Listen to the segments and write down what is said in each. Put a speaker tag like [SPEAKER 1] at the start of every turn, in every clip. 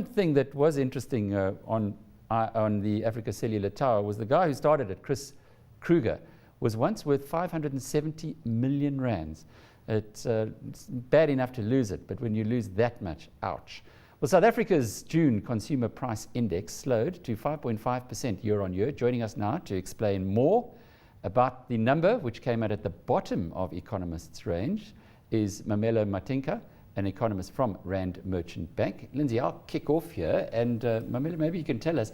[SPEAKER 1] one thing that was interesting on the Africa Cellular Tower was the guy who started it, Chris Kruger, was once worth 570 million rands. It's bad enough to lose it, but when you lose that much, ouch. Well, South Africa's June Consumer Price Index slowed to 5.5% year on year. Joining us now to explain more about the number, which came out at the bottom of economists' range, is Mamelo Matinka, an economist from Rand Merchant Bank. Lindsay, I'll kick off here, and Mamelo, maybe you can tell us,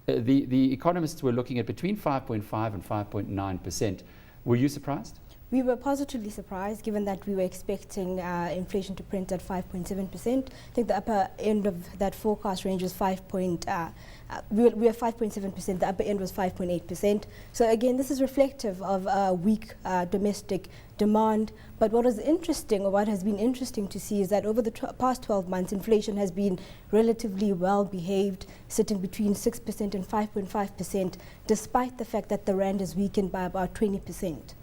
[SPEAKER 1] the economists were looking at between 5.5 and 5.9%. Were you surprised?
[SPEAKER 2] We were positively surprised, given that we were expecting inflation to print at 5.7%. I think the upper end of that forecast range was we are 5.7%, the upper end was 5.8%. So again, this is reflective of weak domestic demand. But what was interesting, or what has been interesting to see, is that over the past 12 months, inflation has been relatively well behaved, sitting between 6% and 5.5%, despite the fact that the rand has weakened by about 20%.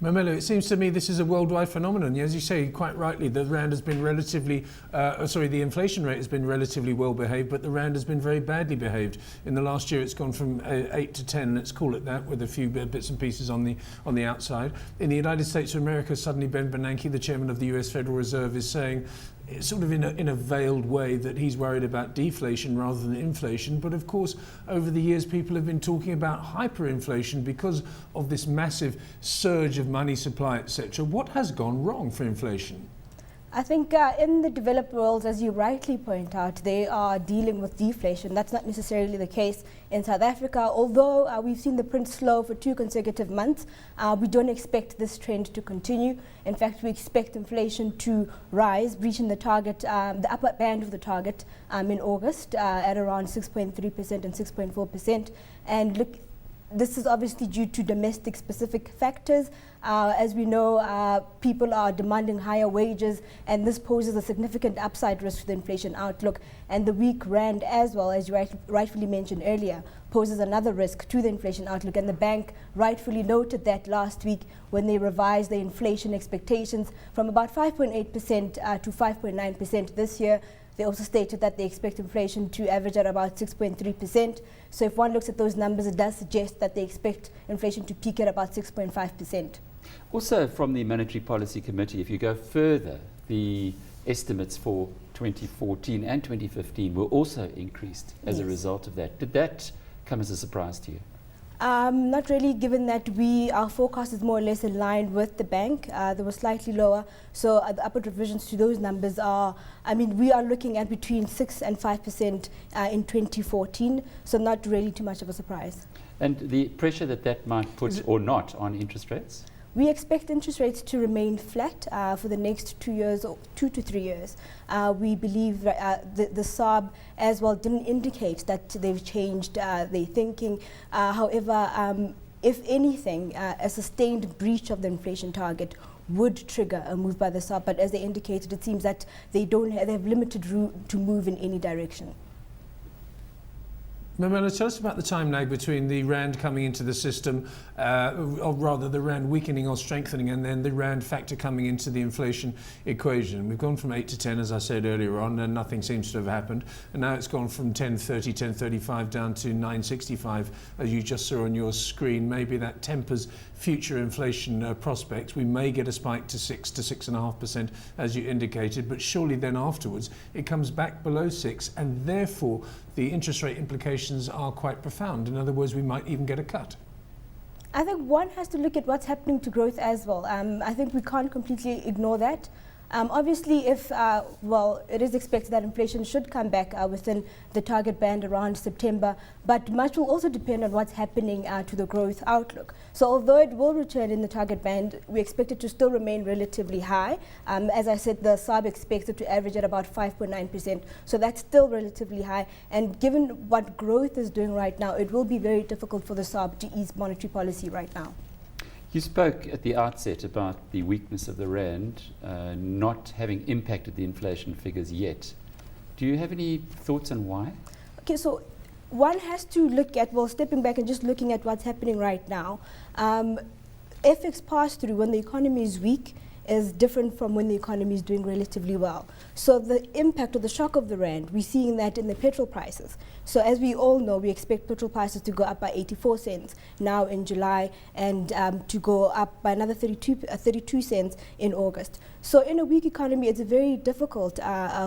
[SPEAKER 3] Mamelo, it seems to me this is a worldwide phenomenon. As you say, quite rightly, the rand has been the inflation rate has been relatively well behaved, but the rand has been very badly behaved. In the last year, it's gone from 8 to 10, let's call it that, with a few bits and pieces on the outside. In the United States of America, suddenly Ben Bernanke, the chairman of the US Federal Reserve, is saying, sort of in a veiled way, that he's worried about deflation rather than inflation. But of course, over the years, people have been talking about hyperinflation because of this massive surge of money supply, etc. What has gone wrong for inflation?
[SPEAKER 2] I think in the developed world, as you rightly point out, they are dealing with deflation. That's not necessarily the case in South Africa. Although we've seen the print slow for 2 consecutive months, we don't expect this trend to continue. In fact, we expect inflation to rise, reaching the target, the upper band of the target in August at around 6.3% and 6.4%. And look, this is obviously due to domestic specific factors. As we know, people are demanding higher wages, and this poses a significant upside risk to the inflation outlook. And the weak rand, as well, as you rightfully mentioned earlier, poses another risk to the inflation outlook. And the bank rightfully noted that last week when they revised the inflation expectations from about 5.8% to 5.9% this year. They also stated that they expect inflation to average at about 6.3%. So if one looks at those numbers, it does suggest that they expect inflation to peak at about 6.5%.
[SPEAKER 1] Also from the Monetary Policy Committee, if you go further, the estimates for 2014 and 2015 were also increased as a result of that. Did that come as a surprise to you?
[SPEAKER 2] Not really, given that our forecast is more or less in line with the bank. They were slightly lower, so the upward revisions to those numbers we are looking at between 6 and 5% in 2014, so not really too much of a surprise.
[SPEAKER 1] And the pressure that might put or not on interest rates?
[SPEAKER 2] We expect interest rates to remain flat for the next 2 years, or 2 to 3 years. We believe the SARB as well didn't indicate that they've changed their thinking. However, if anything, a sustained breach of the inflation target would trigger a move by the SARB. But as they indicated, it seems that they have limited room to move in any direction.
[SPEAKER 3] Mamelo, tell us about the time lag between the rand coming into the system, or rather the rand weakening or strengthening, and then the rand factor coming into the inflation equation. We've gone from 8 to 10, as I said earlier on, and nothing seems to have happened. And now it's gone from 10.30, 10.35 down to 9.65, as you just saw on your screen. Maybe that tempers future inflation prospects. We may get a spike to 6 to 6.5%, as you indicated, but surely then afterwards it comes back below 6, and therefore the interest rate implications are quite profound. In other words, we might even get a cut.
[SPEAKER 2] I think one has to look at what's happening to growth as well. I think we can't completely ignore that. Obviously, if it is expected that inflation should come back within the target band around September, but much will also depend on what's happening to the growth outlook. So although it will return in the target band, we expect it to still remain relatively high. As I said, the SARB expects it to average at about 5.9%, so that's still relatively high. And given what growth is doing right now, it will be very difficult for the SARB to ease monetary policy right now.
[SPEAKER 1] You spoke at the outset about the weakness of the rand not having impacted the inflation figures yet. Do you have any thoughts on why?
[SPEAKER 2] Okay, so one has to look at, stepping back and just looking at what's happening right now. FX pass-through, when the economy is weak, is different from when the economy is doing relatively well. So the impact or the shock of the rand, we're seeing that in the petrol prices. So as we all know, we expect petrol prices to go up by 84 cents now in July, and to go up by another 32 cents in August. So in a weak economy, it's very difficult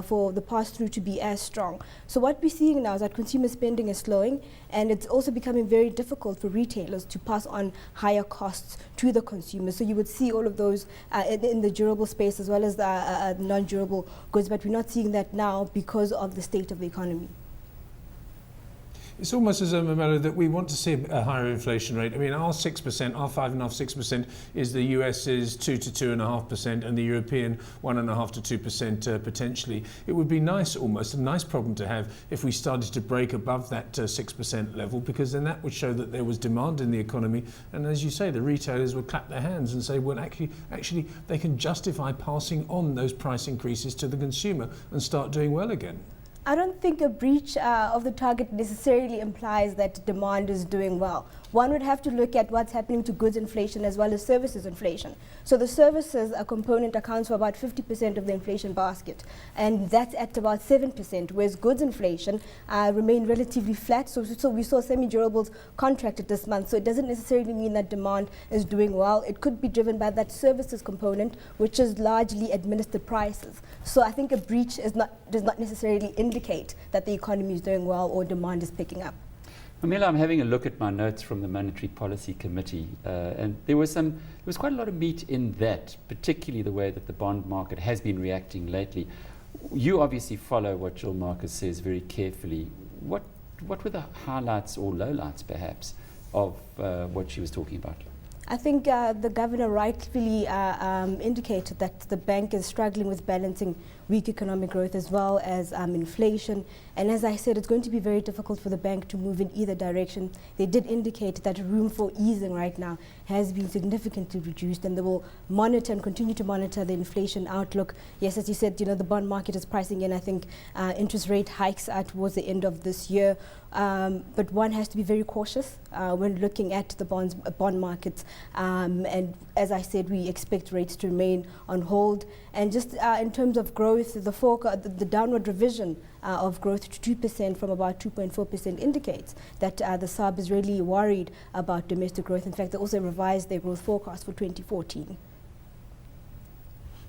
[SPEAKER 2] for the pass-through to be as strong. So what we're seeing now is that consumer spending is slowing, and it's also becoming very difficult for retailers to pass on higher costs to the consumer. So you would see all of those in the durable space as well as the non-durable goods, but we're not seeing that now because of the state of the economy.
[SPEAKER 3] It's almost as a matter that we want to see a higher inflation rate. I mean, our 6%, our 5.5%, 6% is the US's 2 to 2.5%, and the European 1.5 to 2% potentially. It would be nice, almost a nice problem to have, if we started to break above that 6% level, because then that would show that there was demand in the economy. And as you say, the retailers would clap their hands and say, well, actually, they can justify passing on those price increases to the consumer and start doing well again.
[SPEAKER 2] I don't think a breach of the target necessarily implies that demand is doing well. One would have to look at what's happening to goods inflation as well as services inflation. So the services component accounts for about 50% of the inflation basket, and that's at about 7%, whereas goods inflation remained relatively flat. So we saw semi-durables contracted this month, so it doesn't necessarily mean that demand is doing well. It could be driven by that services component, which is largely administered prices. So I think a breach does not necessarily indicate that the economy is doing well or demand is picking up.
[SPEAKER 1] Mamela, I'm having a look at my notes from the Monetary Policy Committee, and there was quite a lot of meat in that, particularly the way that the bond market has been reacting lately. You obviously follow what Jill Marcus says very carefully. What were the highlights or lowlights, perhaps, of what she was talking about?
[SPEAKER 2] I think the governor rightfully indicated that the bank is struggling with balancing weak economic growth as well as inflation. And as I said, it's going to be very difficult for the bank to move in either direction. They did indicate that room for easing right now has been significantly reduced, and they will monitor and continue to monitor the inflation outlook. Yes, as you said, the bond market is pricing in, I think, interest rate hikes towards the end of this year. But one has to be very cautious when looking at the bond markets. And as I said, we expect rates to remain on hold. And just in terms of growth, the downward revision of growth to 2% from about 2.4% indicates that the SARB is really worried about domestic growth. In fact, they also revised their growth forecast for 2014.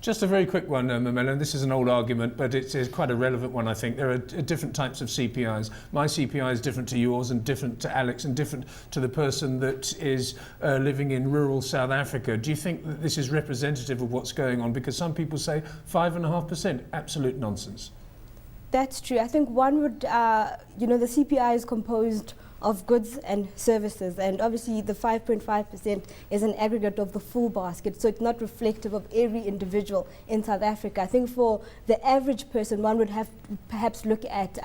[SPEAKER 3] Just a very quick one, Mamela, and this is an old argument, but it's quite a relevant one, I think. There are different types of CPIs. My CPI is different to yours and different to Alex and different to the person that is living in rural South Africa. Do you think that this is representative of what's going on? Because some people say 5.5%, absolute nonsense.
[SPEAKER 2] That's true. I think one would, the CPI is composed of goods and services, and obviously the 5.5% is an aggregate of the full basket, so it's not reflective of every individual in South Africa. I think for the average person, one would have to perhaps look at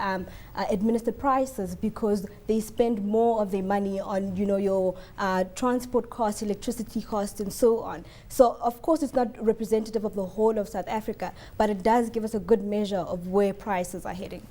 [SPEAKER 2] administered prices, because they spend more of their money on your transport costs, electricity costs, and so on. So of course it's not representative of the whole of South Africa, but it does give us a good measure of where prices are heading.